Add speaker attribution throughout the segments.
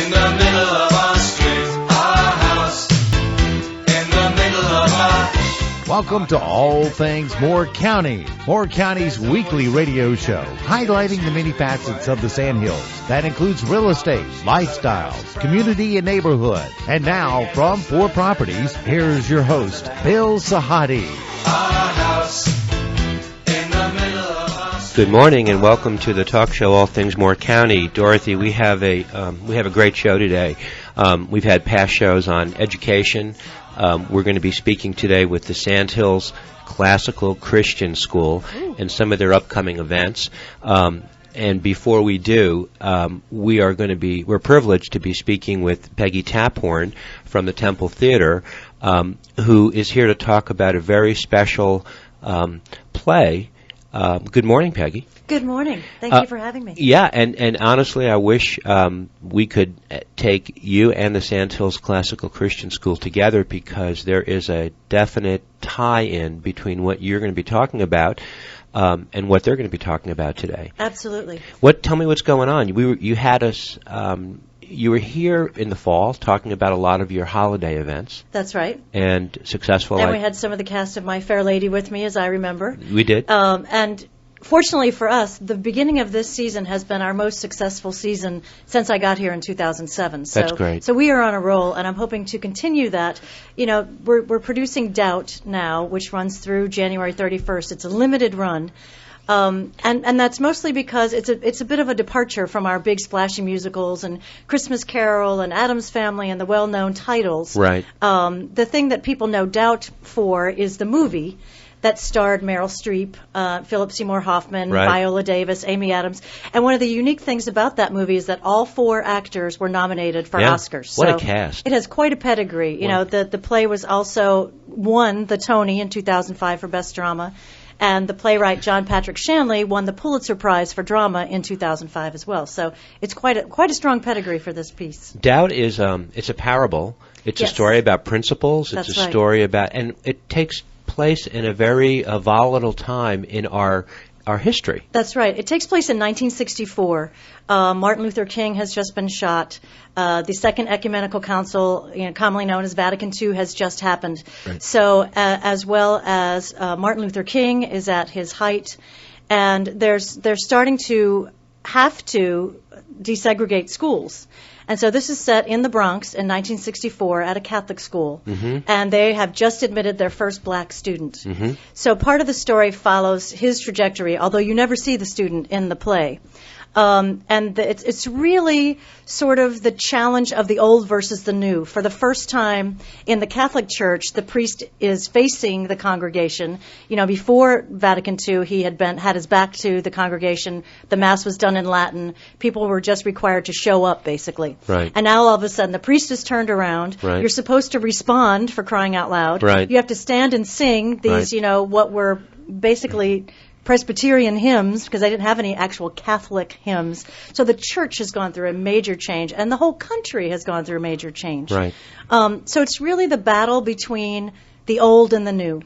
Speaker 1: in the middle of our street, our house, in the middle of our...
Speaker 2: Welcome to All Things Moore County, Moore County's weekly radio show, highlighting the many facets of the Sandhills. That includes real estate, lifestyles, community, and neighborhood. And now, from 4 Properties, here's your host, Bill Sahadi.
Speaker 1: Our house, in the middle of our street.
Speaker 3: Good morning and welcome to the talk show All Things Moore County. Dorothy, we have a great show today. We've had past shows on education. We're going to be speaking today with the Sandhills Classical Christian School and some of their upcoming events. And before we do, we're privileged to be speaking with Peggy Taphorn from the Temple Theater, who is here to talk about a very special play. Good morning, Peggy.
Speaker 4: Good morning. Thank you for having me.
Speaker 3: Yeah, and honestly, I wish we could take you and the Sandhills Classical Christian School together, because there is a definite tie-in between what you're going to be talking about and what they're going to be talking about today.
Speaker 4: Absolutely.
Speaker 3: Tell me what's going on. You had us. You were here in the fall talking about a lot of your holiday events.
Speaker 4: That's right.
Speaker 3: And successful.
Speaker 4: And we had some of the cast of My Fair Lady with me, as I remember.
Speaker 3: We did.
Speaker 4: And fortunately for us, the beginning of this season has been our most successful season since I got here in 2007.
Speaker 3: That's great.
Speaker 4: So we are on a roll, and I'm hoping to continue that. You know, we're producing Doubt now, which runs through January 31st. It's a limited run. And that's mostly because it's a bit of a departure from our big splashy musicals and Christmas Carol and Addams Family and the well-known titles.
Speaker 3: Right.
Speaker 4: The thing that people know Doubt for is the movie that starred Meryl Streep, Philip Seymour Hoffman,
Speaker 3: right.
Speaker 4: Viola Davis, Amy Adams. And one of the unique things about that movie is that all 4 actors were nominated for Oscars.
Speaker 3: What
Speaker 4: so
Speaker 3: a cast.
Speaker 4: It has quite a pedigree. You know, the play was also won the Tony in 2005 for Best Drama. And the playwright John Patrick Shanley won the Pulitzer Prize for Drama in 2005 as well. So it's quite a strong pedigree for this piece.
Speaker 3: Doubt is it's a parable. It's a story about principles. It's
Speaker 4: That's
Speaker 3: a story about, and it takes place in a very volatile time in our history.
Speaker 4: That's right. It takes place in 1964. Martin Luther King has just been shot. The Second Ecumenical Council, commonly known as Vatican II, has just happened. Right. So, as well as Martin Luther King is at his height, and they're starting to have to desegregate schools. And so this is set in the Bronx in 1964 at a Catholic school. Mm-hmm. And they have just admitted their first black student. Mm-hmm. So part of the story follows his trajectory, although you never see the student in the play. It's really sort of the challenge of the old versus the new. For the first time in the Catholic Church, the priest is facing the congregation. You know, before Vatican II, he had his back to the congregation. The Mass was done in Latin. People were just required to show up, basically.
Speaker 3: Right.
Speaker 4: And now all of a sudden, the priest is turned around.
Speaker 3: Right.
Speaker 4: You're supposed to respond, for crying out loud.
Speaker 3: Right.
Speaker 4: You have to stand and sing these,
Speaker 3: right.
Speaker 4: What were basically Presbyterian hymns, because they didn't have any actual Catholic hymns. So the church has gone through a major change, and the whole country has gone through a major change.
Speaker 3: Right.
Speaker 4: So it's really the battle between the old and the new.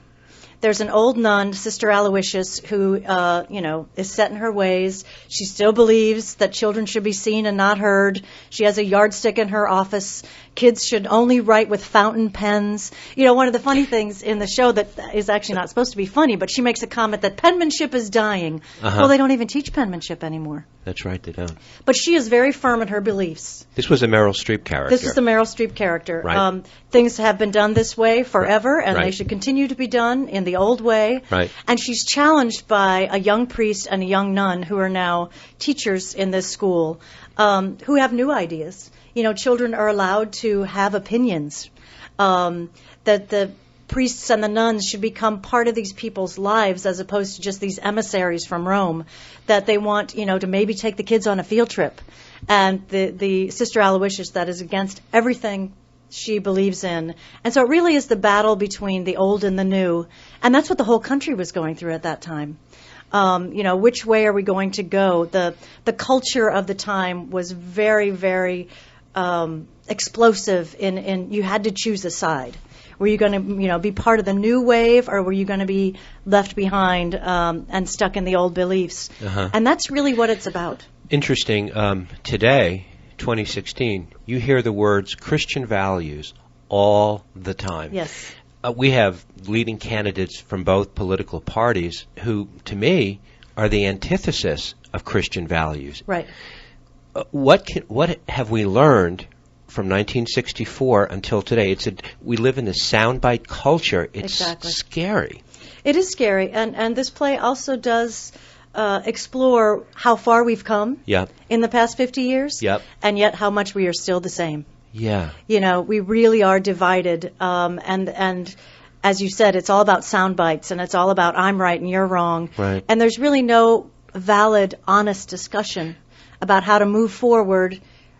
Speaker 4: There's an old nun, Sister Aloysius, who, is set in her ways. She still believes that children should be seen and not heard. She has a yardstick in her office. Kids should only write with fountain pens. You know, one of the funny things in the show that is actually not supposed to be funny, but she makes a comment that penmanship is dying.
Speaker 3: Uh-huh.
Speaker 4: Well, they don't even teach penmanship anymore.
Speaker 3: That's right, they don't.
Speaker 4: But she is very firm in her beliefs.
Speaker 3: This was a Meryl Streep character.
Speaker 4: This is the Meryl Streep character.
Speaker 3: Right.
Speaker 4: Things have been done this way forever, and
Speaker 3: right.
Speaker 4: they should continue to be done in the old way.
Speaker 3: Right.
Speaker 4: And she's challenged by a young priest and a young nun who are now teachers in this school, who have new ideas. You know, children are allowed to have opinions. That the priests and the nuns should become part of these people's lives as opposed to just these emissaries from Rome, that they want, to maybe take the kids on a field trip. And the Sister Aloysius, that is against everything she believes in. And so it really is the battle between the old and the new. And that's what the whole country was going through at that time. Which way are we going to go? The culture of the time was very, very explosive in you had to choose a side. Were you going to, be part of the new wave, or were you going to be left behind and stuck in the old beliefs? Uh-huh. And that's really what it's about.
Speaker 3: Interesting. Today, 2016, you hear the words Christian values all the time.
Speaker 4: Yes.
Speaker 3: We have leading candidates from both political parties who, to me, are the antithesis of Christian values.
Speaker 4: Right.
Speaker 3: What have we learned from 1964 until today? We live in a soundbite culture. It's
Speaker 4: Exactly.
Speaker 3: scary.
Speaker 4: It is scary, and this play also does explore how far we've come
Speaker 3: Yep.
Speaker 4: in the past 50 years,
Speaker 3: Yep.
Speaker 4: and yet how much we are still the same.
Speaker 3: Yeah.
Speaker 4: You know, we really are divided, and as you said, it's all about sound bites, and it's all about I'm right and you're wrong.
Speaker 3: Right.
Speaker 4: And there's really no valid, honest discussion about how to move forward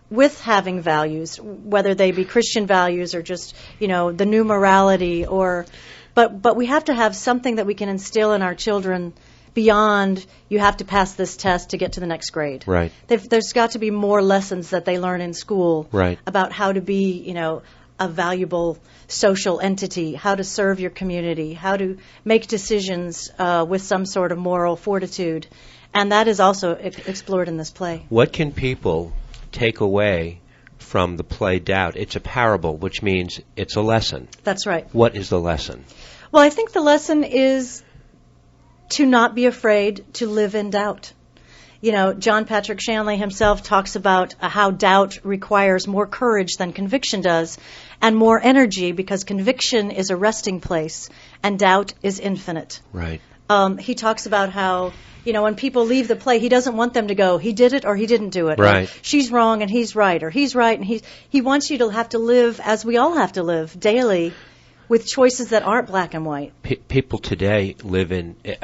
Speaker 4: with having values, whether they be Christian values or just, the new morality, but we have to have something that we can instill in our children beyond you have to pass this test to get to the next grade.
Speaker 3: Right.
Speaker 4: There's got to be more lessons that they learn in school
Speaker 3: Right.
Speaker 4: about how to be, a valuable social entity, how to serve your community, how to make decisions with some sort of moral fortitude. And that is also explored in this play.
Speaker 3: What can people take away from the play Doubt? It's a parable, which means it's a lesson.
Speaker 4: That's right.
Speaker 3: What is the lesson?
Speaker 4: Well, I think the lesson is to not be afraid to live in doubt. John Patrick Shanley himself talks about how doubt requires more courage than conviction does, and more energy because conviction is a resting place and doubt is infinite.
Speaker 3: Right.
Speaker 4: He talks about how, when people leave the play, he doesn't want them to go, he did it or he didn't do it.
Speaker 3: Right.
Speaker 4: Or, she's wrong and he's right, or he's right and he wants you to have to live as we all have to live daily with choices that aren't black and white.
Speaker 3: People today live in, and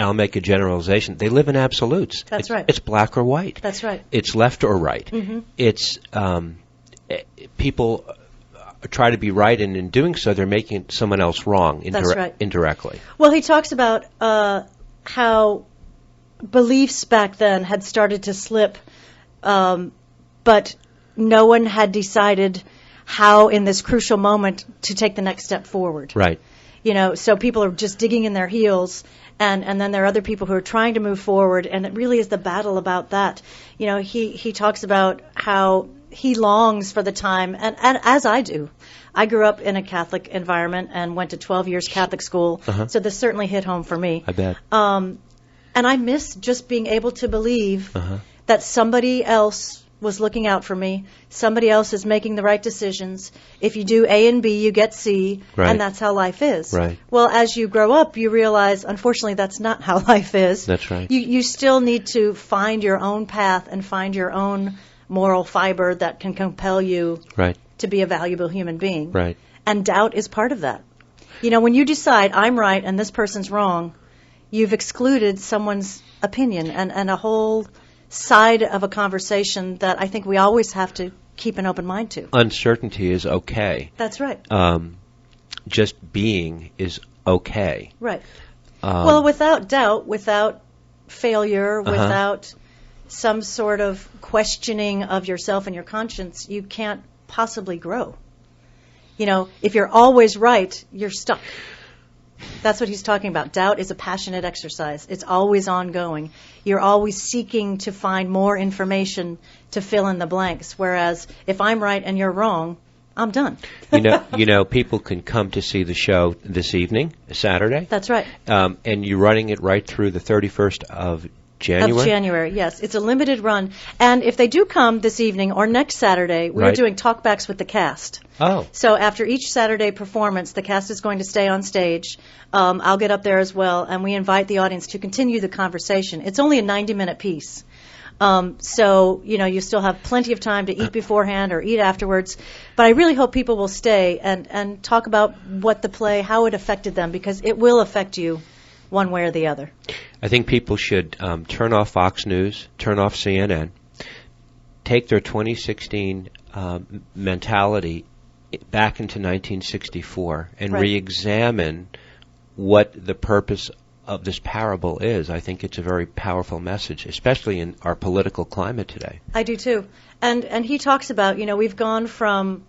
Speaker 3: I'll make a generalization, they live in absolutes.
Speaker 4: That's right.
Speaker 3: It's black or white.
Speaker 4: That's right.
Speaker 3: It's left or right.
Speaker 4: Mm-hmm.
Speaker 3: It's, people try to be right, and in doing so, they're making someone else wrong
Speaker 4: That's right.
Speaker 3: indirectly.
Speaker 4: Well, he talks about how beliefs back then had started to slip, but no one had decided how in this crucial moment to take the next step forward.
Speaker 3: Right.
Speaker 4: So people are just digging in their heels, and then there are other people who are trying to move forward, and it really is the battle about that. He talks about how he longs for the time, and as I do. I grew up in a Catholic environment and went to 12 years Catholic school, so this certainly hit home for me.
Speaker 3: I bet.
Speaker 4: And I miss just being able to believe that somebody else was looking out for me. Somebody else is making the right decisions. If you do A and B, you get C,
Speaker 3: Right.
Speaker 4: and that's how life is.
Speaker 3: Right.
Speaker 4: Well, as you grow up, you realize, unfortunately, that's not how life is.
Speaker 3: That's right.
Speaker 4: You still need to find your own path and find your own moral fiber that can compel you
Speaker 3: Right.
Speaker 4: to be a valuable human being.
Speaker 3: Right.
Speaker 4: And doubt is part of that. When you decide I'm right and this person's wrong, you've excluded someone's opinion and a whole side of a conversation that I think we always have to keep an open mind to.
Speaker 3: Uncertainty is okay.
Speaker 4: That's right.
Speaker 3: Just being is okay.
Speaker 4: Right. Well, without doubt, without failure, without some sort of questioning of yourself and your conscience, you can't possibly grow. If you're always right, you're stuck. That's what he's talking about. Doubt is a passionate exercise. It's always ongoing. You're always seeking to find more information to fill in the blanks, whereas if I'm right and you're wrong, I'm done.
Speaker 3: People can come to see the show this evening, Saturday.
Speaker 4: That's right.
Speaker 3: And you're running it right through the 31st of January?
Speaker 4: Of January, yes. It's a limited run. And if they do come this evening or next Saturday, we're
Speaker 3: Right.
Speaker 4: doing talkbacks with the cast.
Speaker 3: Oh.
Speaker 4: So after each Saturday performance, the cast is going to stay on stage. I'll get up there as well, and we invite the audience to continue the conversation. It's only a 90-minute piece. So, you still have plenty of time to eat beforehand or eat afterwards. But I really hope people will stay and talk about what the play, how it affected them, because it will affect you one way or the other.
Speaker 3: I think people should turn off Fox News, turn off CNN, take their 2016 mentality back into 1964 and
Speaker 4: Right.
Speaker 3: re-examine what the purpose of this parable is. I think it's a very powerful message, especially in our political climate today.
Speaker 4: I do too. And he talks about, we've gone from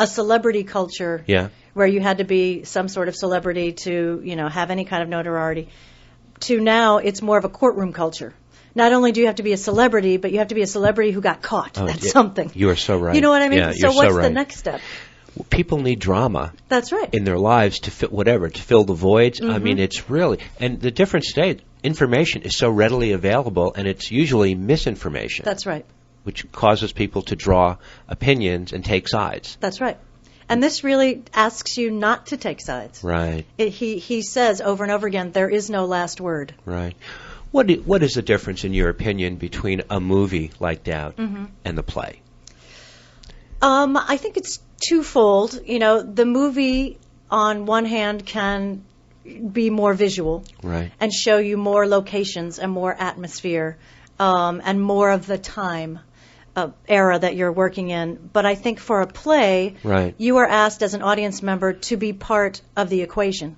Speaker 4: a celebrity culture
Speaker 3: Yeah.
Speaker 4: where you had to be some sort of celebrity to, have any kind of notoriety, to now it's more of a courtroom culture not only do you have to be a celebrity, but you have to be a celebrity who got caught. That's something.
Speaker 3: You are so right.
Speaker 4: You know what I mean?
Speaker 3: Yeah,
Speaker 4: so
Speaker 3: you're
Speaker 4: what's
Speaker 3: right.
Speaker 4: the next step?
Speaker 3: People need drama.
Speaker 4: That's right.
Speaker 3: In their lives to fill the voids. I mean, it's really, and the difference today, information is so readily available, and it's usually misinformation.
Speaker 4: That's right.
Speaker 3: Which causes people to draw opinions and take sides.
Speaker 4: That's right. And this really asks you not to take sides.
Speaker 3: Right.
Speaker 4: He says over and over again, there is no last word.
Speaker 3: Right. What is the difference, in your opinion, between a movie like that and the play?
Speaker 4: I think it's twofold. You know, the movie, on one hand, can be more visual,
Speaker 3: right,
Speaker 4: and show you more locations and more atmosphere, and more of the time era that you're working in. But I think for a play,
Speaker 3: right,
Speaker 4: you are asked as an audience member to be part of the equation.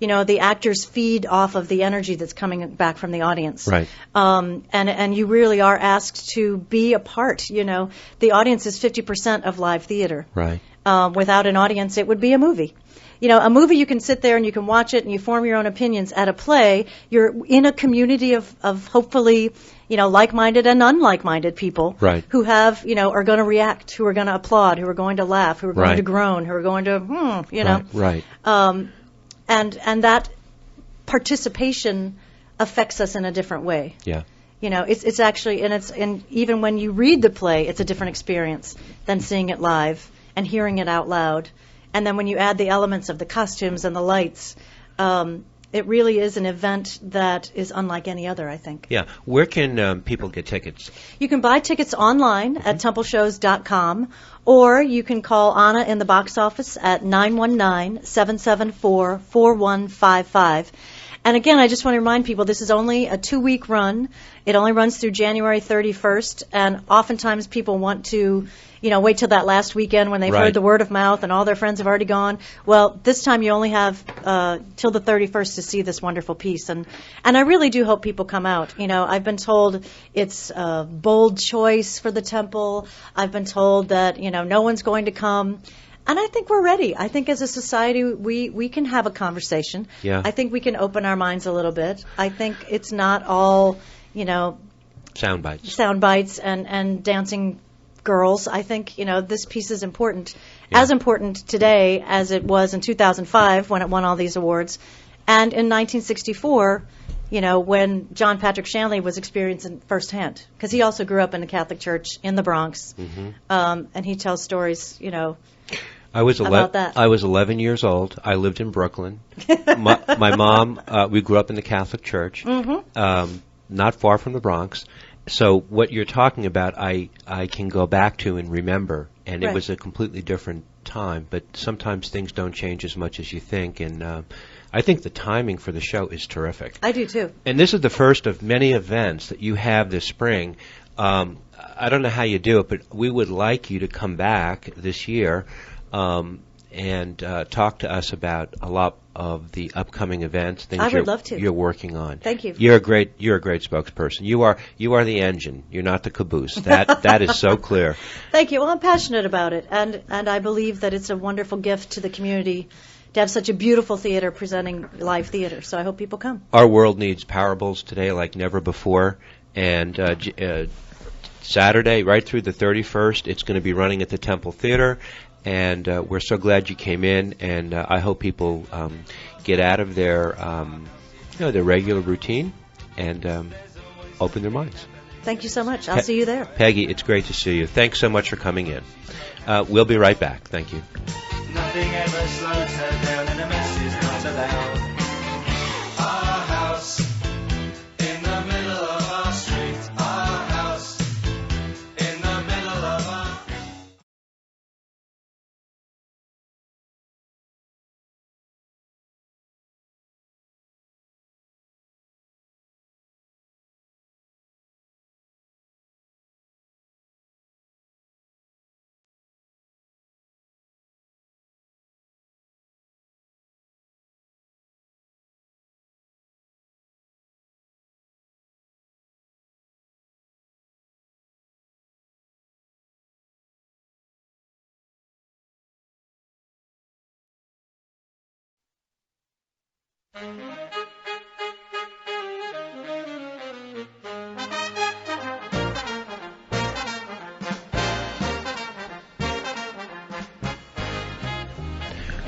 Speaker 4: You know, the actors feed off of the energy that's coming back from the audience.
Speaker 3: Right.
Speaker 4: And you really are asked to be a part. You know, the audience is 50% of live theater.
Speaker 3: Right.
Speaker 4: Without an audience, it would be a movie. You know, a movie, you can sit there and you can watch it and you form your own opinions. At a play, you're in a community of hopefully, you know, like-minded and unlike-minded people,
Speaker 3: right,
Speaker 4: who have, you know, are going to react, who are going to applaud, who are going to laugh, who are going
Speaker 3: right,
Speaker 4: to groan, who are going to, you know.
Speaker 3: Right.
Speaker 4: And that participation affects us in a different way.
Speaker 3: Yeah.
Speaker 4: You know, it's actually, and even when you read the play, it's a different experience than seeing it live and hearing it out loud. And then when you add the elements of the costumes and the lights, it really is an event that is unlike any other, I think.
Speaker 3: Yeah. Where can people get tickets?
Speaker 4: You can buy tickets online at templeshows.com, or you can call Anna in the box office at 919-774-4155. And again, I just want to remind people, this is only a 2-week run. It only runs through January 31st, and oftentimes people want to, you know, wait till that last weekend when they've heard the word of mouth and all their friends have already gone. Well, this time you only have till the 31st to see this wonderful piece, and I really do hope people come out. You know, I've been told it's a bold choice for the Temple. I've been told that, you know, no one's going to come. And I think we're ready. I think as a society, we can have a conversation.
Speaker 3: Yeah.
Speaker 4: I think we can open our minds a little bit. I think it's not all, you know,
Speaker 3: sound bites
Speaker 4: and dancing girls. I think, you know, this piece is important, as important today as it was in 2005 when it won all these awards, and in 1964, you know, when John Patrick Shanley was experiencing firsthand, because he also grew up in the Catholic Church in the Bronx, and he tells stories, you know.
Speaker 3: I was
Speaker 4: about that.
Speaker 3: I was 11 years old. I lived in Brooklyn. my mom, we grew up in the Catholic Church, not far from the Bronx. So what you're talking about, I can go back to and remember, and it was a completely different time. But sometimes things don't change as much as you think, and I think the timing for the show is terrific.
Speaker 4: I do too.
Speaker 3: And this is the first of many events that you have this spring. I don't know how you do it, but we would like you to come back this year and talk to us about a lot of the upcoming events, things
Speaker 4: I would love to.
Speaker 3: You're working on.
Speaker 4: Thank you.
Speaker 3: You're a great spokesperson. You are the engine. You're not the caboose. That is so clear.
Speaker 4: Thank you. Well, I'm passionate about it, and I believe that it's a wonderful gift to the community to have such a beautiful theater presenting live theater. So I hope people come.
Speaker 3: Our world needs parables today like never before, and Saturday, right through the 31st, it's going to be running at the Temple Theater. And we're so glad you came in, and I hope people get out of their, their regular routine and open their minds.
Speaker 4: Thank you so much. I'll see you there.
Speaker 3: Peggy, it's great to see you. Thanks so much for coming in. We'll be right back. Thank you.
Speaker 1: Nothing ever slows her down, and a mess is not allowed. Our house in the middle of our street. Our house in the middle of our...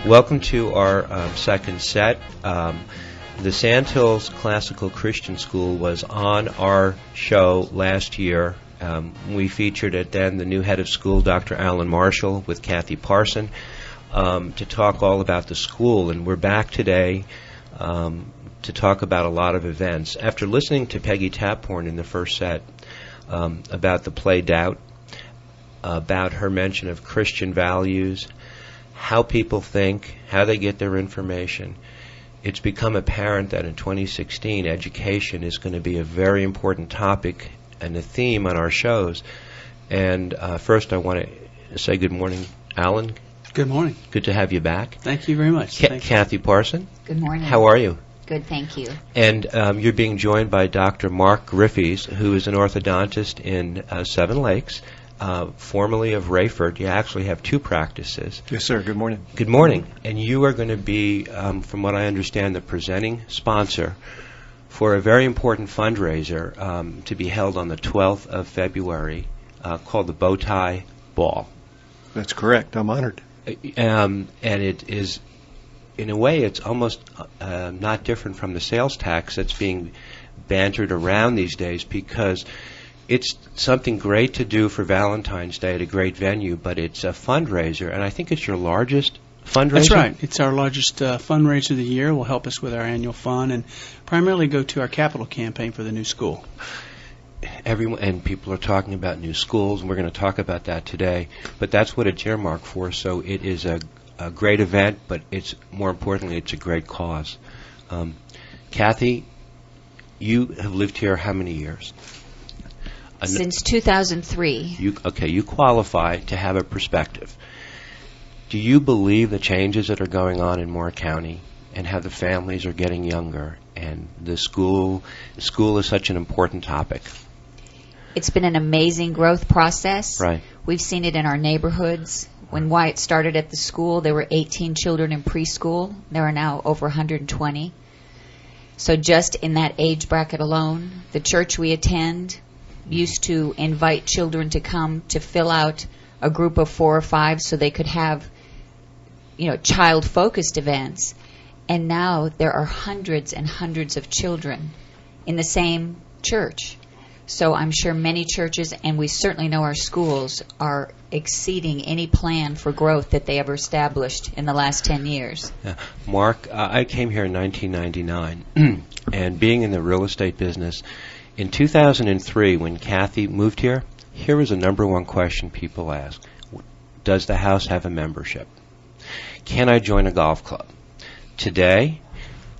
Speaker 3: Welcome to our second set. The Sandhills Classical Christian School was on our show last year. We featured it then the new head of school, Dr. Alan Marshall, with Kathy Parson, to talk all about the school. And we're back today to talk about a lot of events. After listening to Peggy Taphorn in the first set about the play Doubt, about her mention of Christian values, how people think, how they get their information, it's become apparent that in 2016 education is going to be a very important topic and a theme on our shows. And first I want to say good morning, Alan.
Speaker 5: Good morning.
Speaker 3: Good to have you back.
Speaker 5: Thank you very much.
Speaker 3: Kathy Parson.
Speaker 6: Good morning.
Speaker 3: How are you?
Speaker 6: Good, thank you.
Speaker 3: And you're being joined by Dr. Mark Griffiths, who is an orthodontist in Seven Lakes, formerly of Rayford. You actually have two practices.
Speaker 7: Yes, sir. Good morning.
Speaker 3: Good morning. And you are going to be, from what I understand, the presenting sponsor for a very important fundraiser to be held on the 12th of February called the Bowtie Ball.
Speaker 7: That's correct. I'm honored.
Speaker 3: And it is, in a way, it's almost not different from the sales tax that's being bantered around these days, because it's something great to do for Valentine's Day at a great venue, but it's a fundraiser, and I think it's your largest fundraiser?
Speaker 5: That's right. It's our largest fundraiser of the year. It will help us with our annual fund and primarily go to our capital campaign for the new school.
Speaker 3: Everyone and people are talking about new schools, and we're going to talk about that today. But that's what it's earmarked for. So it is a great event, but it's more importantly, it's a great cause. Kathy, you have lived here how many years?
Speaker 6: Since 2003.
Speaker 3: You qualify to have a perspective. Do you believe the changes that are going on in Moore County and how the families are getting younger and the school is such an important topic?
Speaker 6: It's been an amazing growth process.
Speaker 3: Right.
Speaker 6: We've seen it in our neighborhoods. When Wyatt started at the school, there were 18 children in preschool. There are now over 120. So just in that age bracket alone, the church we attend used to invite children to come to fill out a group of 4 or 5 so they could have, child-focused events. And now there are hundreds and hundreds of children in the same church. So I'm sure many churches, and we certainly know our schools, are exceeding any plan for growth that they ever established in the last 10 years.
Speaker 3: Yeah. Mark, I came here in 1999, and being in the real estate business, in 2003, when Kathy moved here, here was the number one question people ask. Does the house have a membership? Can I join a golf club? Today,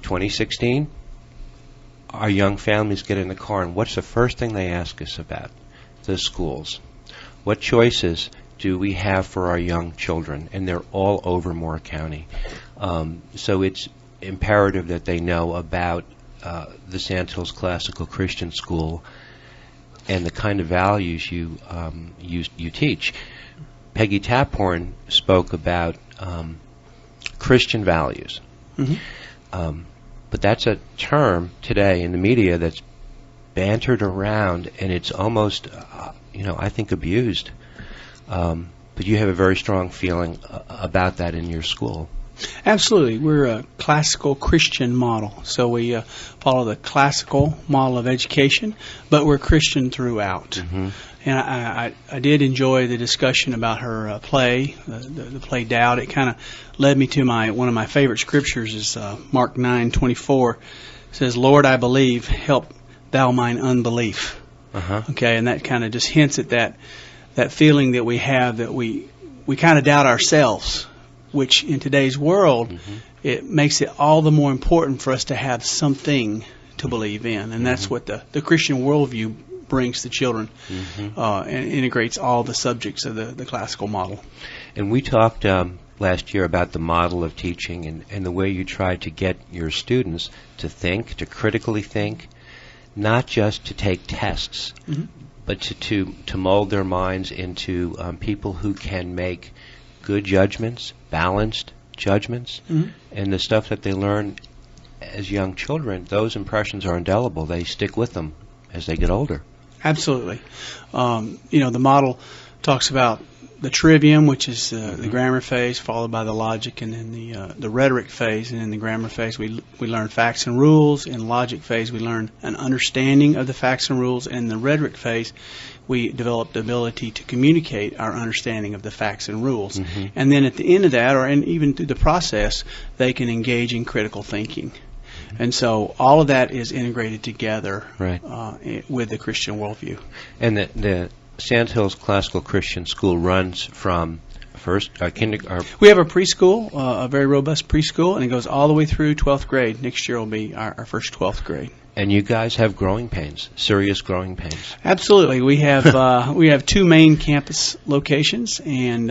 Speaker 3: 2016, our young families get in the car, and what's the first thing they ask us about? The schools. What choices do we have for our young children? And they're all over Moore County. So it's imperative that they know about the Sandhills Classical Christian School and the kind of values you teach. Peggy Taphorn spoke about Christian values. Mm-hmm. But that's a term today in the media that's bantered around, and it's almost, I think, abused. But you have a very strong feeling about that in your school.
Speaker 5: Absolutely. We're a classical Christian model. So we follow the classical model of education, but we're Christian throughout. Mm-hmm. And I did enjoy the discussion about her play, the play Doubt. It kind of led me to one of my favorite scriptures is Mark 9:24. It says, "Lord, I believe, help thou mine unbelief." Uh-huh. Okay, and that kind of just hints at that feeling that we have that we kind of doubt ourselves, which in today's world, mm-hmm. it makes it all the more important for us to have something to believe in. And that's what the Christian worldview brings to children, mm-hmm. And integrates all the subjects of the classical model.
Speaker 3: And we talked last year about the model of teaching and the way you try to get your students to think, to critically think, not just to take tests, mm-hmm. but to mold their minds into people who can make good judgments, balanced judgments, mm-hmm. and the stuff that they learn as young children, those impressions are indelible. They stick with them as they get older.
Speaker 5: Absolutely. The model talks about the trivium, which is the grammar phase, followed by the logic, and then the rhetoric phase. And in the grammar phase, we learn facts and rules. In logic phase, we learn an understanding of the facts and rules. And in the rhetoric phase, we develop the ability to communicate our understanding of the facts and rules. And then at the end of that, and even through the process, they can engage in critical thinking. And so all of that is integrated together with the Christian worldview.
Speaker 3: And the Sandhills Classical Christian School runs from kindergarten.
Speaker 5: We have a preschool, a very robust preschool, and it goes all the way through 12th grade. Next year will be our first 12th grade.
Speaker 3: And you guys have growing pains, serious growing pains.
Speaker 5: Absolutely. We have 2 main campus locations and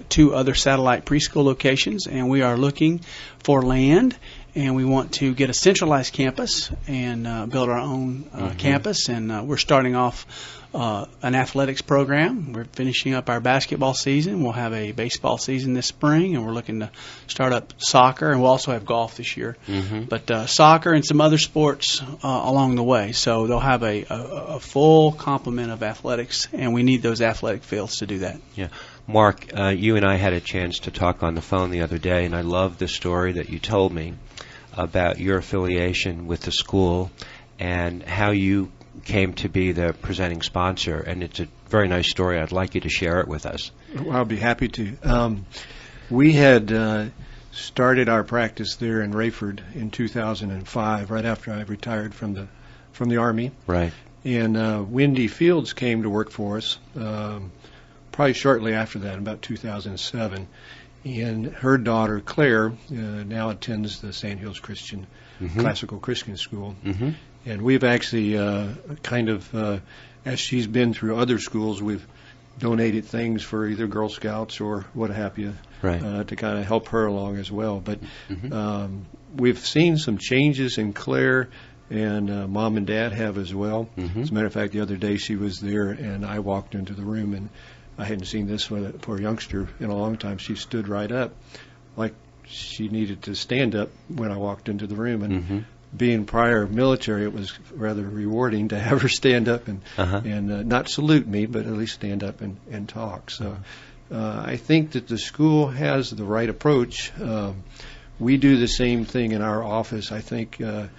Speaker 5: 2 other satellite preschool locations, and we are looking for land. And we want to get a centralized campus and build our own campus. And we're starting off an athletics program. We're finishing up our basketball season. We'll have a baseball season this spring, and we're looking to start up soccer. And we'll also have golf this year. But soccer and some other sports along the way. So they'll have a full complement of athletics, and we need those athletic fields to do that.
Speaker 3: Yeah. Mark, you and I had a chance to talk on the phone the other day, and I love the story that you told me about your affiliation with the school and how you came to be the presenting sponsor. And it's a very nice story. I'd like you to share it with us.
Speaker 7: Well, I'll be happy to. We had started our practice there in Rayford in 2005, right after I retired from the Army.
Speaker 3: Right.
Speaker 7: And Wendy Fields came to work for us probably shortly after that, about 2007. And her daughter, Claire, now attends the Sandhills Christian Classical Christian School. And we've actually as she's been through other schools, we've donated things for either Girl Scouts or what have you to kind of help her along as well. But we've seen some changes in Claire, and Mom and Dad have as well. As a matter of fact, the other day she was there, and I walked into the room, and I hadn't seen this for a youngster in a long time. She stood right up like she needed to stand up when I walked into the room. And being prior military, it was rather rewarding to have her stand up and not salute me, but at least stand up and talk. So I think that the school has the right approach. We do the same thing in our office. I think I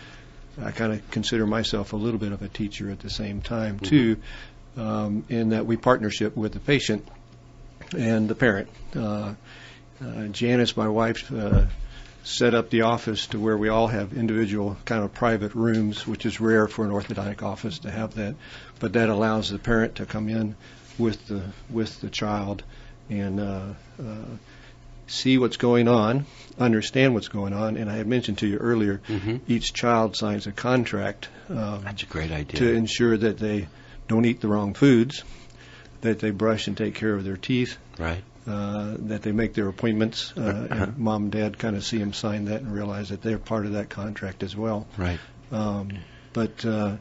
Speaker 7: kind of consider myself a little bit of a teacher at the same time, too. In that we partnership with the patient and the parent. Janice, my wife, set up the office to where we all have individual kind of private rooms, which is rare for an orthodontic office to have that. But that allows the parent to come in with the child and see what's going on, understand what's going on. And I had mentioned to you earlier, each child signs a contract.
Speaker 3: That's a great idea.
Speaker 7: To ensure that they don't eat the wrong foods, that they brush and take care of their teeth, that they make their appointments, and Mom and Dad kind of see them sign that and realize that they're part of that contract as well. But to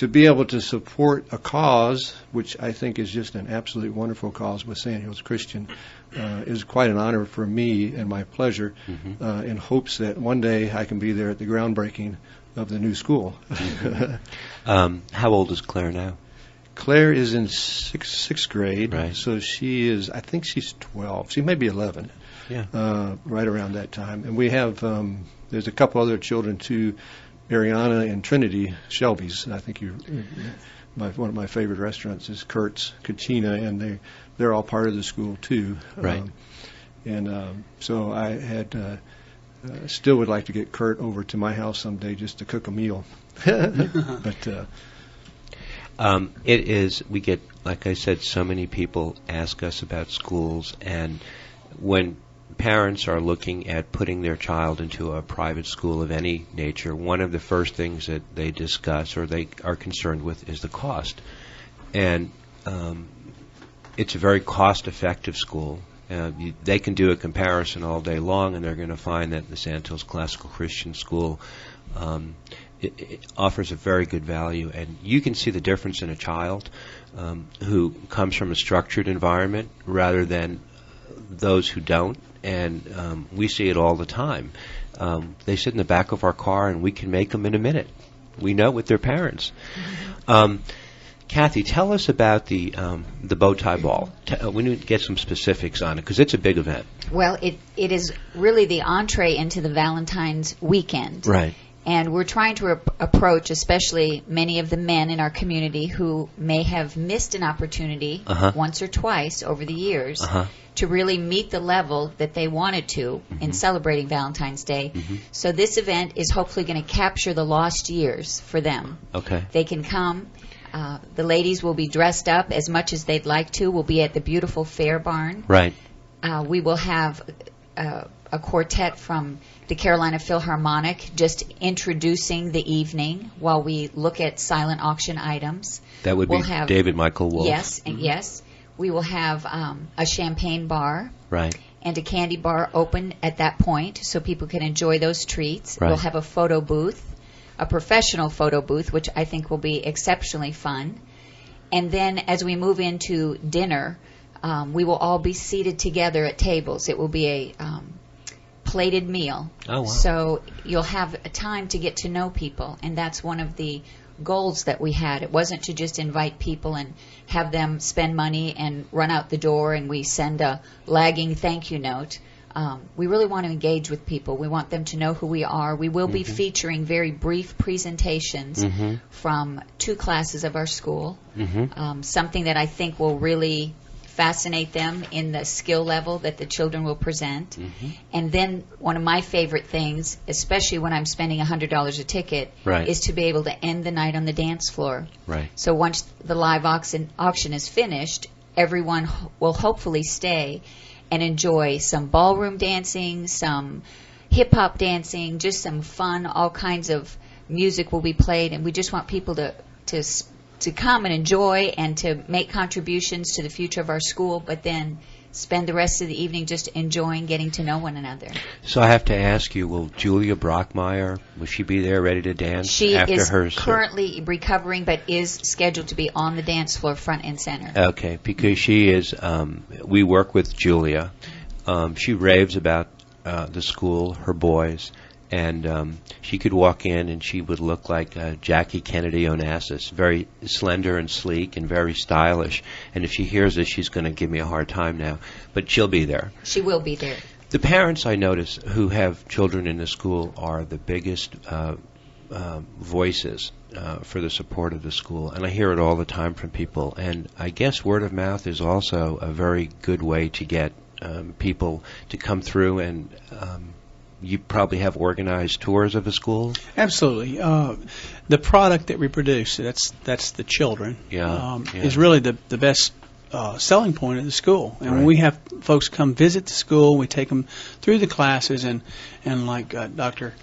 Speaker 7: be able to support a cause, which I think is just an absolutely wonderful cause with Sandhills Christian, is quite an honor for me and my pleasure, in hopes that one day I can be there at the groundbreaking of the new school.
Speaker 3: How old is Claire now?
Speaker 7: Claire is in sixth grade, so she is, I think she's 12. She may be 11, right around that time. And we have, there's a couple other children too, Ariana and Trinity Shelby's. I think one of my favorite restaurants is Kurt's Kachina, and they're all part of the school too. So I had still would like to get Kurt over to my house someday just to cook a meal. But
Speaker 3: it is, we get, like I said, so many people ask us about schools, and when parents are looking at putting their child into a private school of any nature, one of the first things that they discuss or they are concerned with is the cost. And it's a very cost-effective school. They can do a comparison all day long, and they're going to find that the Sandhills Classical Christian School it offers a very good value, and you can see the difference in a child who comes from a structured environment rather than those who don't, and we see it all the time. They sit in the back of our car, and we can make them in a minute. We know with their parents. Kathy, tell us about the bow tie ball. We need to get some specifics on it because it's a big event.
Speaker 6: Well, it is really the entree into the Valentine's weekend.
Speaker 3: Right.
Speaker 6: And we're trying to approach especially many of the men in our community who may have missed an opportunity once or twice over the years to really meet the level that they wanted to in celebrating Valentine's Day. So this event is hopefully going to capture the lost years for them.
Speaker 3: Okay.
Speaker 6: They can come. The ladies will be dressed up as much as they'd like to. We'll be at the beautiful Fair Barn.
Speaker 3: Right.
Speaker 6: We will have a quartet from the Carolina Philharmonic just introducing the evening while we look at silent auction items.
Speaker 3: That would be David Michael Wolf.
Speaker 6: Yes, and yes. We will have a champagne bar.
Speaker 3: Right.
Speaker 6: And a candy bar open at that point so people can enjoy those treats.
Speaker 3: Right.
Speaker 6: We'll have a photo booth, a professional photo booth, which I think will be exceptionally fun. And then as we move into dinner, we will all be seated together at tables. It will be a plated meal.
Speaker 3: Oh, wow.
Speaker 6: So you'll have a time to get to know people, and that's one of the goals that we had. It wasn't to just invite people and have them spend money and run out the door and we send a lagging thank you note. We really want to engage with people. We want them to know who we are. We will be featuring very brief presentations from 2 classes of our school, something that I think will really fascinate them in the skill level that the children will present. And then one of my favorite things, especially when I'm spending $100 a ticket, is to be able to end the night on the dance floor.
Speaker 3: Right.
Speaker 6: So once the live auction is finished, everyone will hopefully stay and enjoy some ballroom dancing, some hip-hop dancing, just some fun, all kinds of music will be played, and we just want people to come and enjoy and to make contributions to the future of our school, but then spend the rest of the evening just enjoying getting to know one another.
Speaker 3: So I have to ask you, will Julia Brockmeyer, will she be there ready to dance
Speaker 6: she
Speaker 3: after
Speaker 6: is
Speaker 3: her?
Speaker 6: Currently recovering, but is scheduled to be on the dance floor front and center.
Speaker 3: Okay, because she is, we work with Julia. She raves about the school, her boys, and she could walk in and she would look like Jackie Kennedy Onassis, very slender and sleek and very stylish. And if she hears this, she's going to give me a hard time now. But she'll be there.
Speaker 6: She will be there.
Speaker 3: The parents, I notice, who have children in the school are the biggest voices for the support of the school. And I hear it all the time from people. And I guess word of mouth is also a very good way to get people to come through, and you probably have organized tours of the school?
Speaker 5: Absolutely. The product that we produce, that's the children, is really the best selling point of the school. And when we have folks come visit the school, we take them through the classes, and like Dr.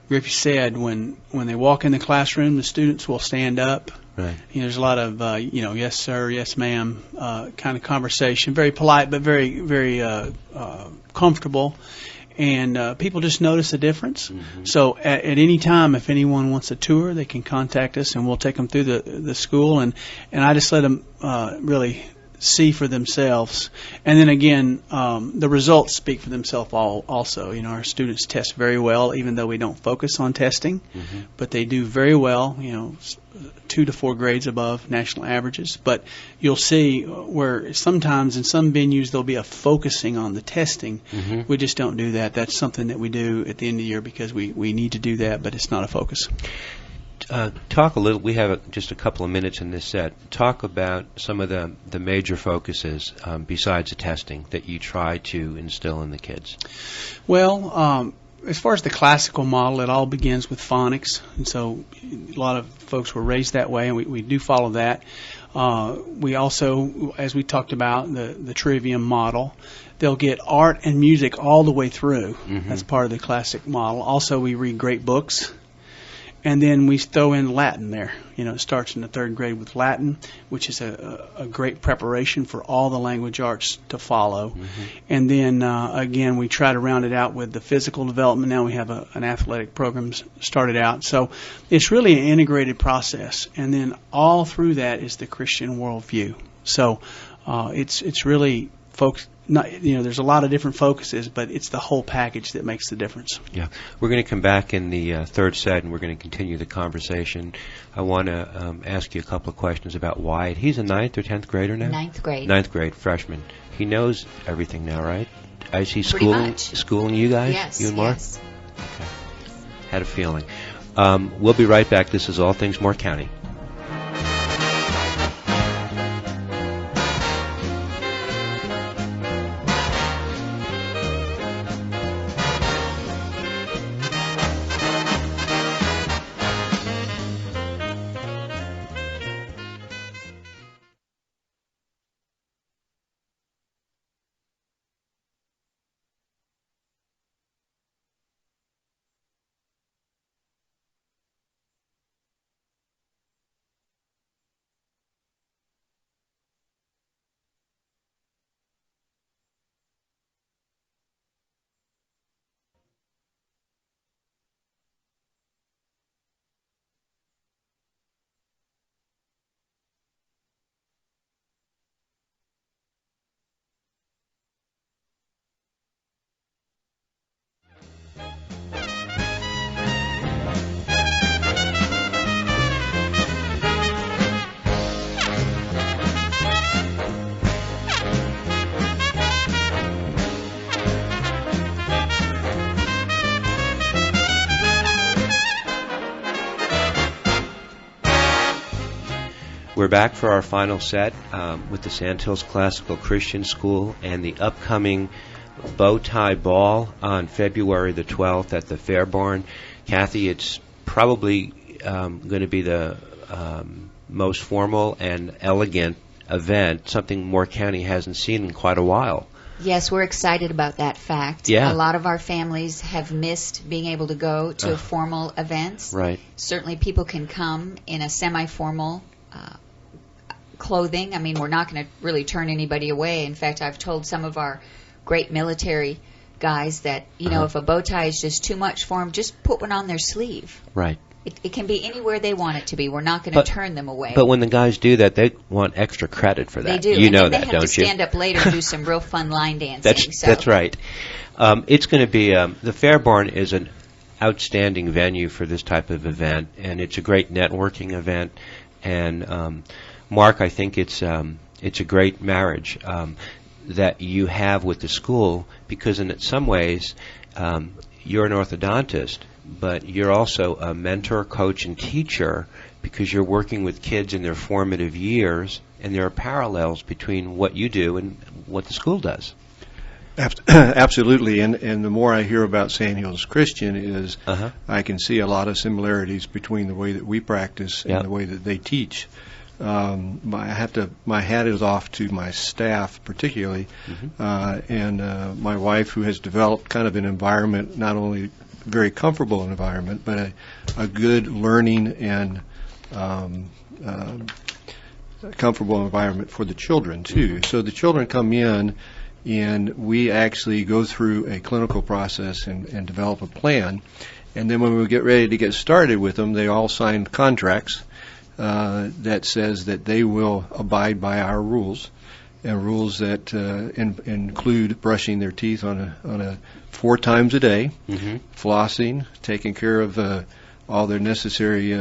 Speaker 5: Griffey said, when they walk in the classroom, the students will stand up.
Speaker 3: Right.
Speaker 5: There's a lot of yes sir, yes ma'am kind of conversation, very polite but very very comfortable. And people just notice the difference. So at any time, if anyone wants a tour, they can contact us, and we'll take them through the school. And I just let them really see for themselves. And then again, the results speak for themselves also. Our students test very well, even though we don't focus on testing. But they do very well, 2 to 4 grades above national averages. But you'll see where sometimes in some venues there'll be a focusing on the testing. We just don't do that. That's something that we do at the end of the year because we need to do that, but it's not a focus.
Speaker 3: Talk a little, we have just a couple of minutes in this set. Talk about some of the major focuses besides the testing that you try to instill in the kids. Well,
Speaker 5: as far as the classical model, it all begins with phonics, and so a lot of folks were raised that way, and we do follow that. We also, as we talked about, the trivium model, they'll get art and music all the way through. That's part of the classic model. Also, we read great books. And then we throw in Latin there. It starts in the 3rd grade with Latin, which is a great preparation for all the language arts to follow. And then, again, we try to round it out with the physical development. Now we have an athletic program started out. So it's really an integrated process. And then all through that is the Christian worldview. So it's really folks. There's a lot of different focuses, but it's the whole package that makes the difference.
Speaker 3: Yeah. We're going to come back in the third set, and we're going to continue the conversation. I want to ask you a couple of questions about Wyatt. He's a 9th or 10th grader now?
Speaker 6: 9th grade.
Speaker 3: 9th grade, freshman. He knows everything now, right? Is he
Speaker 6: Pretty much.
Speaker 3: schooling you guys?
Speaker 6: Yes.
Speaker 3: You and Mark?
Speaker 6: Yes.
Speaker 3: Okay. Had a feeling. We'll be right back. This is All Things Moore County. We're back for our final set with the Sandhills Classical Christian School and the upcoming bow tie ball on February the 12th at the Fair Barn. Kathy, it's probably going to be the most formal and elegant event, something Moore County hasn't seen in quite a while.
Speaker 6: Yes, we're excited about that fact.
Speaker 3: Yeah.
Speaker 6: A lot of our families have missed being able to go to formal events.
Speaker 3: Right.
Speaker 6: Certainly people can come in a semi-formal clothing. I mean, we're not going to really turn anybody away. In fact, I've told some of our great military guys that, if a bow tie is just too much for them, just put one on their sleeve.
Speaker 3: Right.
Speaker 6: It can be anywhere they want it to be. We're not going to turn them away.
Speaker 3: But when the guys do that, they want extra credit for that.
Speaker 6: They do.
Speaker 3: You know
Speaker 6: and then
Speaker 3: that,
Speaker 6: they have
Speaker 3: don't
Speaker 6: to
Speaker 3: you?
Speaker 6: stand up later and do some real fun line dancing.
Speaker 3: That's right. It's going to be the Fair Barn is an outstanding venue for this type of event, and it's a great networking event. And Mark, I think it's a great marriage that you have with the school, because in some ways you're an orthodontist, but you're also a mentor, coach, and teacher, because you're working with kids in their formative years, and there are parallels between what you do and what the school does.
Speaker 7: Absolutely, and the more I hear about Sandhills Christian is I can see a lot of similarities between the way that we practice and the way that they teach. My hat is off to my staff particularly, and my wife, who has developed kind of an environment, not only very comfortable environment, but a good learning and comfortable environment for the children too. So the children come in, and we actually go through a clinical process and develop a plan, and then when we get ready to get started with them, they all sign contracts that says that they will abide by our rules, and rules that include brushing their teeth on a 4 times a day, flossing, taking care of all their necessary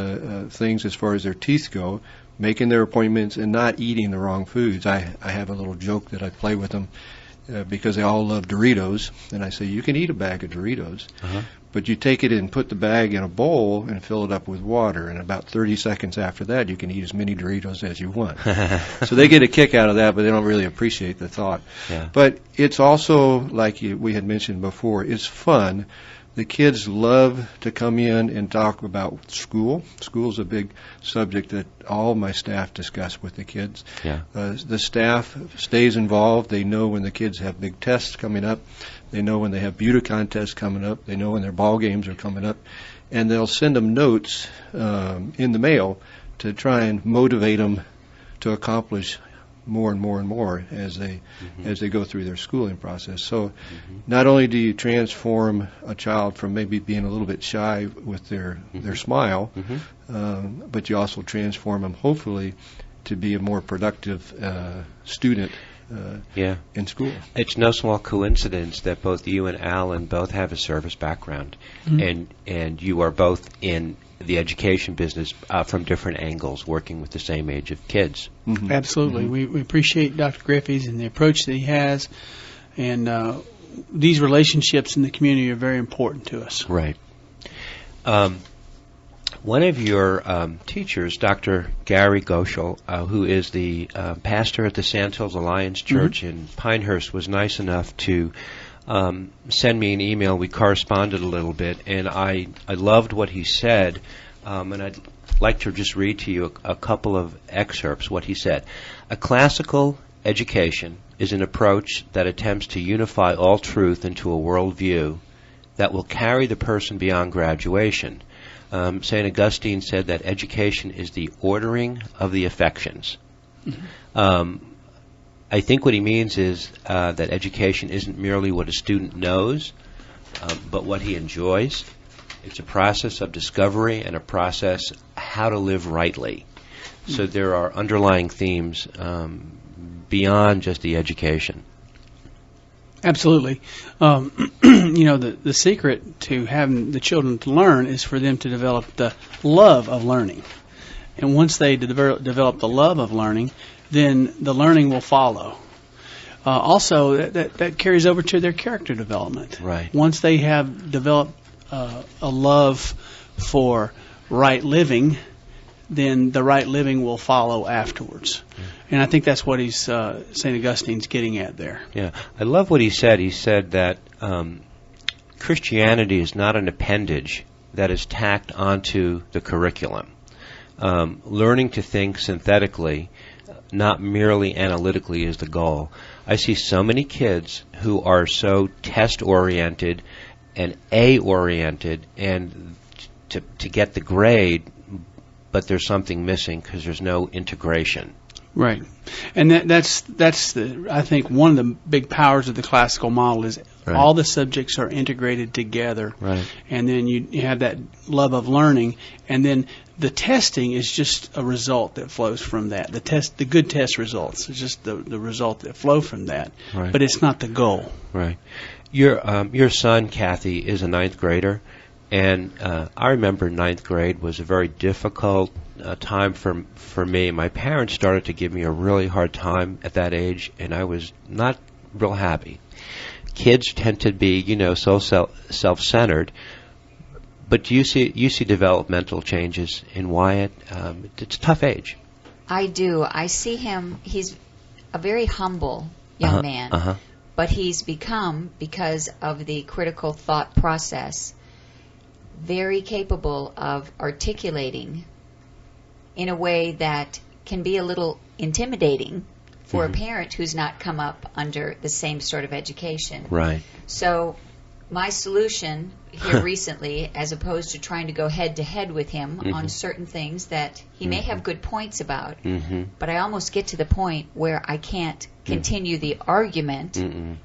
Speaker 7: things as far as their teeth go, making their appointments, and not eating the wrong foods. I have a little joke that I play with them because they all love Doritos, and I say, you can eat a bag of Doritos, but you take it and put the bag in a bowl and fill it up with water, and about 30 seconds after that you can eat as many Doritos as you want. So they get a kick out of that, but they don't really appreciate the thought.
Speaker 3: Yeah.
Speaker 7: But it's also, like we had mentioned before, it's fun. The kids love to come in and talk about school. School's a big subject that all my staff discuss with the kids.
Speaker 3: Yeah.
Speaker 7: The staff stays involved. They know when the kids have big tests coming up. They know when they have beauty contests coming up. They know when their ball games are coming up. And they'll send them notes in the mail to try and motivate them to accomplish more and more and more as they go through their schooling process. So not only do you transform a child from maybe being a little bit shy with their smile, but you also transform them hopefully to be a more productive student in school.
Speaker 3: It's no small coincidence that both you and Alan both have a service background, and you are both in the education business from different angles, working with the same age of kids.
Speaker 5: Absolutely. We appreciate Dr. Griffey's and the approach that he has, and these relationships in the community are very important to us.
Speaker 3: Right. One of your teachers, Dr. Gary Goschel, who is the pastor at the Sandhills Alliance Church in Pinehurst, was nice enough to send me an email. We corresponded a little bit, and I loved what he said, and I'd like to just read to you a couple of excerpts. What he said: "A classical education is an approach that attempts to unify all truth into a worldview that will carry the person beyond graduation. St. Augustine said that education is the ordering of the affections." I think what he means is that education isn't merely what a student knows, but what he enjoys. It's a process of discovery and a process how to live rightly. So there are underlying themes beyond just the education.
Speaker 5: Absolutely. The secret to having the children to learn is for them to develop the love of learning. And once they develop the love of learning, then the learning will follow. Also, that carries over to their character development.
Speaker 3: Right.
Speaker 5: Once they have developed a love for right living, then the right living will follow afterwards. And I think that's what St. Augustine's getting at there.
Speaker 3: Yeah, I love what he said. He said that Christianity is not an appendage that is tacked onto the curriculum. Learning to think synthetically, not merely analytically, is the goal. I see so many kids who are so test-oriented and A-oriented, and to get the grade, but there's something missing because there's no integration.
Speaker 5: Right, and that's I think one of the big powers of the classical model is all the subjects are integrated together, and then you have that love of learning, and then the testing is just a result that flows from that. The good test results is just the result that flow from that, but it's not the goal.
Speaker 3: Right. Your son, Kathy, is a ninth grader. And I remember ninth grade was a very difficult time for me. My parents started to give me a really hard time at that age, and I was not real happy. Kids tend to be, so self-centered. But do you see developmental changes in Wyatt? It's a tough age.
Speaker 6: I do. I see him. He's a very humble young man, but he's become, because of the critical thought process, very capable of articulating in a way that can be a little intimidating for a parent who's not come up under the same sort of education.
Speaker 3: Right.
Speaker 6: So my solution here recently, as opposed to trying to go head-to-head with him on certain things that he may have good points about, but I almost get to the point where I can't continue the argument in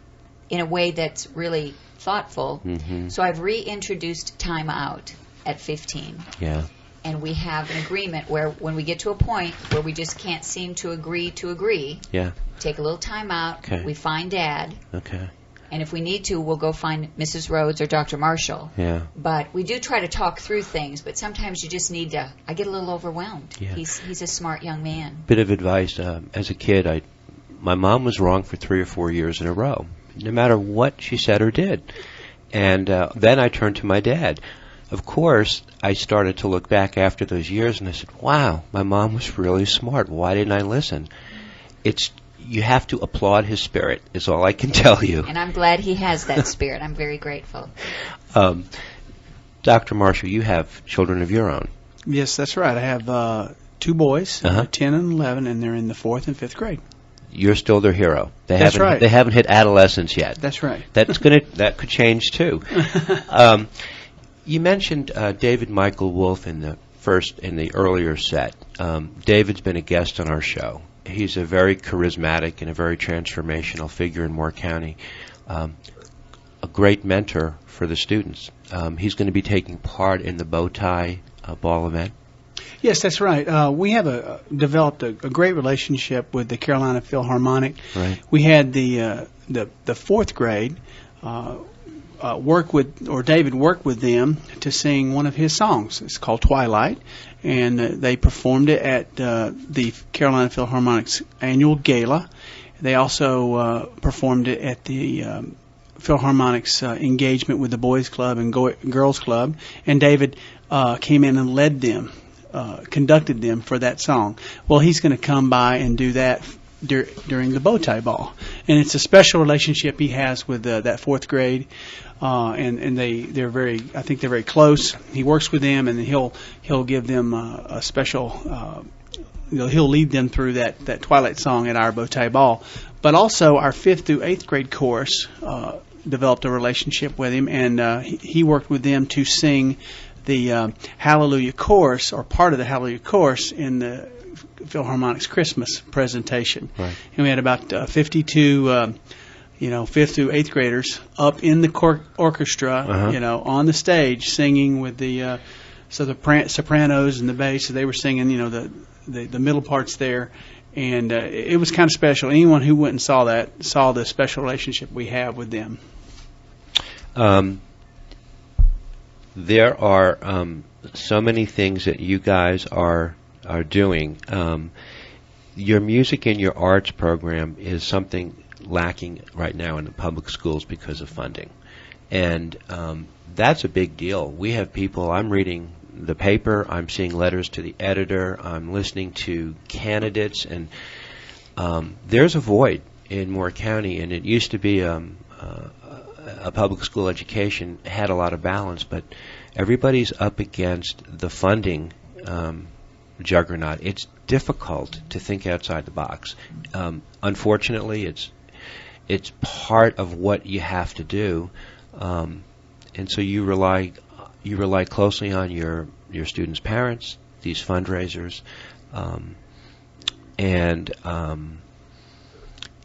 Speaker 6: a way that's really thoughtful. So I've reintroduced time out at 15.
Speaker 3: Yeah.
Speaker 6: And we have an agreement where when we get to a point where we just can't seem to agree, take a little time out, we find Dad.
Speaker 3: Okay.
Speaker 6: And if we need to, we'll go find Mrs. Rhodes or Dr. Marshall.
Speaker 3: Yeah.
Speaker 6: But we do try to talk through things, but sometimes you just need to, I get a little overwhelmed.
Speaker 3: Yeah.
Speaker 6: He's a smart young man.
Speaker 3: Bit of advice, as a kid, my mom was wrong for 3 or 4 years in a row, no matter what she said or did. And then I turned to my dad. Of course, I started to look back after those years, and I said, wow, my mom was really smart. Why didn't I listen? You have to applaud his spirit, is all I can tell you.
Speaker 6: And I'm glad he has that spirit. I'm very grateful.
Speaker 3: Dr. Marshall, you have children of your own.
Speaker 5: Yes, that's right. I have 2 boys, 10 and 11, and they're in the 4th and 5th grade. You're
Speaker 3: still their hero.
Speaker 5: That's right.
Speaker 3: They haven't hit adolescence yet.
Speaker 5: That's right.
Speaker 3: That could change too. You mentioned David Michael Wolfe in the earlier set. David's been a guest on our show. He's a very charismatic and a very transformational figure in Moore County. A great mentor for the students. He's going to be taking part in the bow tie ball event.
Speaker 5: Yes, that's right. We have developed a great relationship with the Carolina Philharmonic.
Speaker 3: Right.
Speaker 5: We had the fourth grade David worked with them to sing one of his songs. It's called Twilight, and they performed it at the Carolina Philharmonic's annual gala. They also performed it at the Philharmonic's engagement with the Boys Club and Girls Club, and David came in and led them, conducted them for that song. Well, he's going to come by and do that during the bow tie ball, and it's a special relationship he has with that fourth grade, and they're very, I think they're very close. He works with them, and he'll give them a special. He'll lead them through that Twilight song at our bow tie ball, but also our 5th through 8th grade chorus developed a relationship with him, and he worked with them to sing the Hallelujah chorus, or part of the Hallelujah chorus, in the Philharmonic's Christmas presentation.
Speaker 3: Right.
Speaker 5: And we had about 52 5th through 8th graders up in the orchestra, on the stage singing with the sopranos and the bass. So they were singing, the middle parts there, and it was kind of special. Anyone who went and saw that saw the special relationship we have with them.
Speaker 3: There are so many things that you guys are doing. Your music and your arts program is something lacking right now in the public schools because of funding, and that's a big deal. We have people. I'm reading the paper, I'm seeing letters to the editor, I'm listening to candidates, and there's a void in Moore County, and it used to be a public school education had a lot of balance, but everybody's up against the funding juggernaut. It's difficult to think outside the box. Unfortunately, it's part of what you have to do, and so you rely closely on your students' parents, these fundraisers, and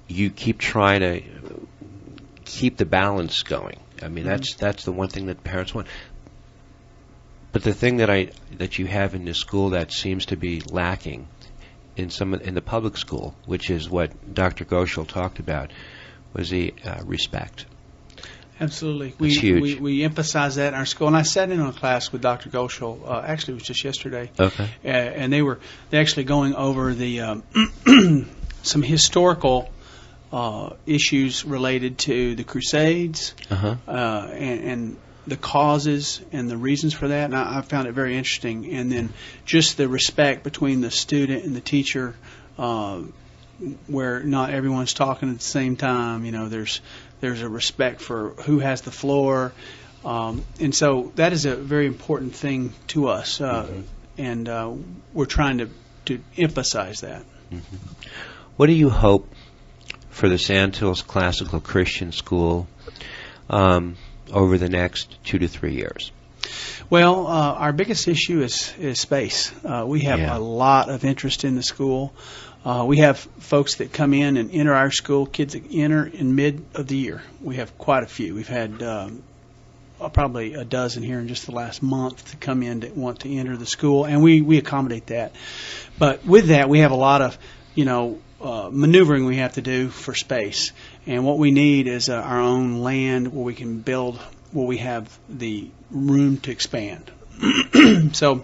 Speaker 3: you keep trying to keep the balance going. I mean, that's the one thing that parents want. But the thing that you have in this school that seems to be lacking in the public school, which is what Dr. Goschel talked about, was the respect.
Speaker 5: Absolutely.
Speaker 3: It's huge.
Speaker 5: We emphasize that in our school. And I sat in on a class with Dr. Goschel, actually it was just yesterday.
Speaker 3: Okay.
Speaker 5: And they're actually going over the some historical issues related to the Crusades, and the causes and the reasons for that. And I found it very interesting. And then just the respect between the student and the teacher, where not everyone's talking at the same time. There's a respect for who has the floor, and so that is a very important thing to us, and we're trying to emphasize that.
Speaker 3: Mm-hmm. What do you hope for the Sandhills Classical Christian School over the next 2 to 3 years?
Speaker 5: Well, our biggest issue is space. We have a lot of interest in the school. We have folks that come in and enter our school, kids that enter in mid of the year. We have quite a few. We've had probably a dozen here in just the last month to come in that want to enter the school, and we accommodate that. But with that, we have a lot of, maneuvering we have to do for space. And what we need is our own land where we can build, where we have the room to expand. So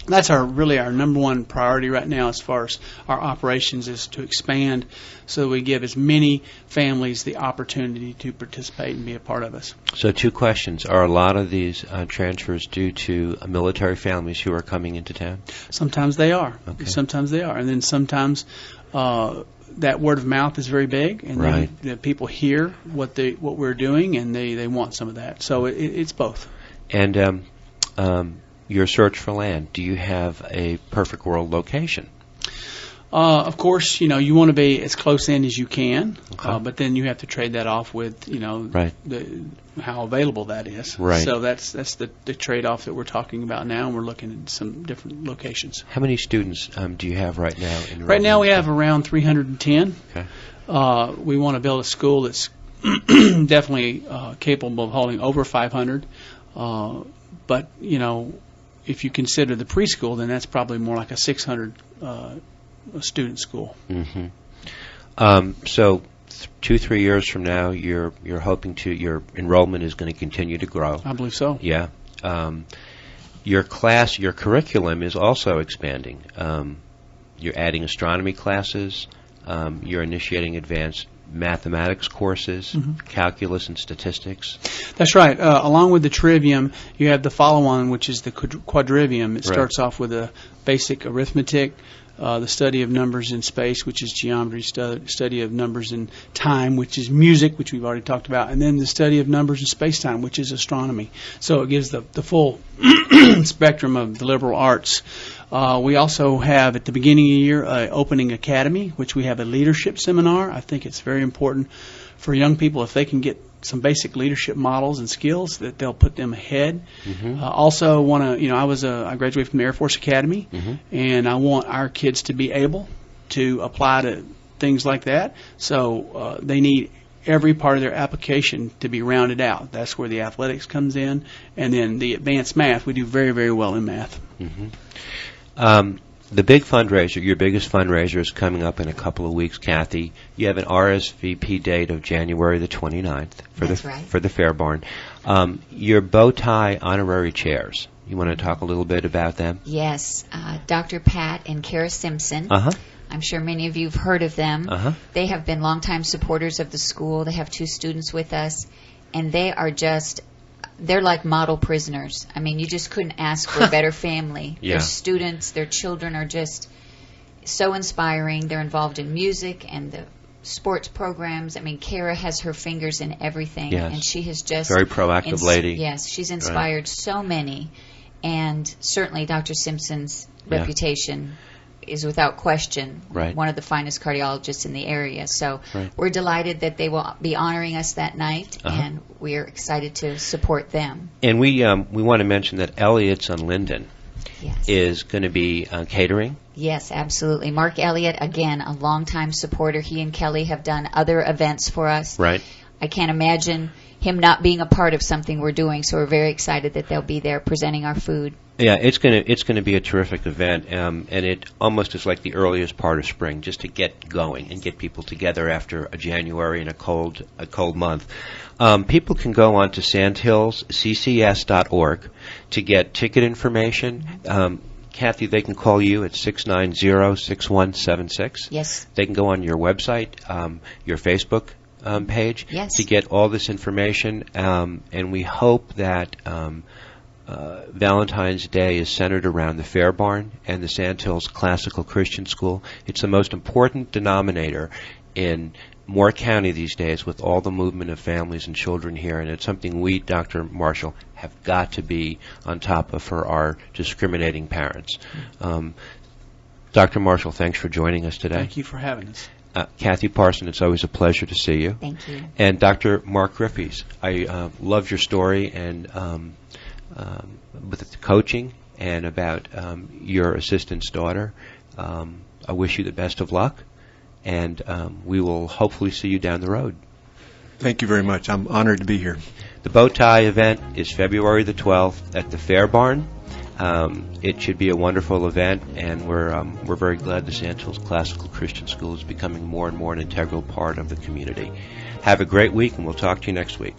Speaker 5: that's really our number one priority right now as far as our operations, is to expand so we give as many families the opportunity to participate and be a part of us.
Speaker 3: So 2 questions. Are a lot of these transfers due to military families who are coming into town?
Speaker 5: Sometimes they are.
Speaker 3: Okay.
Speaker 5: Sometimes they are. And then sometimes that word of mouth is very big, and then the people hear what we're doing, and they want some of that. So it's both.
Speaker 3: And your search for land, do you have a perfect world location?
Speaker 5: Of course, you want to be as close in as you can,
Speaker 3: Okay.
Speaker 5: but then you have to trade that off with, how available that is.
Speaker 3: Right.
Speaker 5: So that's the trade-off that we're talking about now, and we're looking at some different locations.
Speaker 3: How many students do you have right now?
Speaker 5: Right now we have around 310.
Speaker 3: Okay.
Speaker 5: We want to build a school that's definitely capable of holding over 500. But, if you consider the preschool, then that's probably more like a 600 student school.
Speaker 3: So 2-3 years from now, you're hoping your enrollment is going to continue to grow.
Speaker 5: I believe so.
Speaker 3: Yeah. Your curriculum is also expanding. You're adding astronomy classes. You're initiating advanced mathematics courses, calculus and statistics.
Speaker 5: That's right. Along with the trivium, you have the follow-on, which is the quadrivium. It starts off with a basic arithmetic, the study of numbers in space, which is geometry, study of numbers in time, which is music, which we've already talked about, and then the study of numbers in space-time, which is astronomy. So it gives the full spectrum of the liberal arts. We also have, at the beginning of the year, opening academy, which we have a leadership seminar. I think it's very important for young people, if they can get some basic leadership models and skills, that they'll put them ahead. Also want to, I graduated from the Air Force Academy, and I want our kids to be able to apply to things like that. So they need every part of their application to be rounded out. That's where the athletics comes in, and then the advanced math. We do very, very well in math.
Speaker 3: The big fundraiser, your biggest fundraiser, is coming up in a couple of weeks, Kathy. You have an RSVP date of January the 29th for the Fair Barn. Your bow tie honorary chairs. You want to talk a little bit about them?
Speaker 6: Yes. Dr. Pat and Kara Simpson. I'm sure many of you have heard of them. They have been longtime supporters of the school. They have 2 students with us, and they are they're like model prisoners. I mean, you just couldn't ask for a better family. Their students, their children are just so inspiring. They're involved in music and the sports programs. I mean, Kara has her fingers in everything, and she has just...
Speaker 3: Very proactive lady.
Speaker 6: Yes, she's inspired so many. And certainly Dr. Simpson's reputation is without question one of the finest cardiologists in the area. So we're delighted that they will be honoring us that night, and we're excited to support them.
Speaker 3: And we want to mention that Elliott's on Linden is going to be catering.
Speaker 6: Yes, absolutely. Mark Elliott, again, a longtime supporter. He and Kelly have done other events for us.
Speaker 3: Right.
Speaker 6: I can't imagine him not being a part of something we're doing, so we're very excited that they'll be there presenting our food.
Speaker 3: Yeah, it's gonna be a terrific event, and it almost is like the earliest part of spring, just to get going and get people together after a January and a cold month. People can go on to Sandhills, ccs.org, to get ticket information. Kathy, they can call you at 690-6176.
Speaker 6: Yes.
Speaker 3: They can go on your website, your Facebook page, to get all this information, and we hope that Valentine's Day is centered around the Fair Barn and the Sandhills Classical Christian School. It's the most important denominator in Moore County these days, with all the movement of families and children here, and it's something we, Dr. Marshall, have got to be on top of for our discriminating parents. Dr. Marshall, thanks for joining us today.
Speaker 5: Thank you for having us.
Speaker 3: Kathy Parson, it's always a pleasure to see you.
Speaker 6: Thank you.
Speaker 3: And Dr. Mark Griffiths, I loved your story and with the coaching and about your assistant's daughter. I wish you the best of luck, and we will hopefully see you down the road.
Speaker 7: Thank you very much. I'm honored to be here.
Speaker 3: The bow tie event is February the 12th at the Fair Barn. It should be a wonderful event, and we're very glad the Sandhills Classical Christian School is becoming more and more an integral part of the community. Have a great week, and we'll talk to you next week.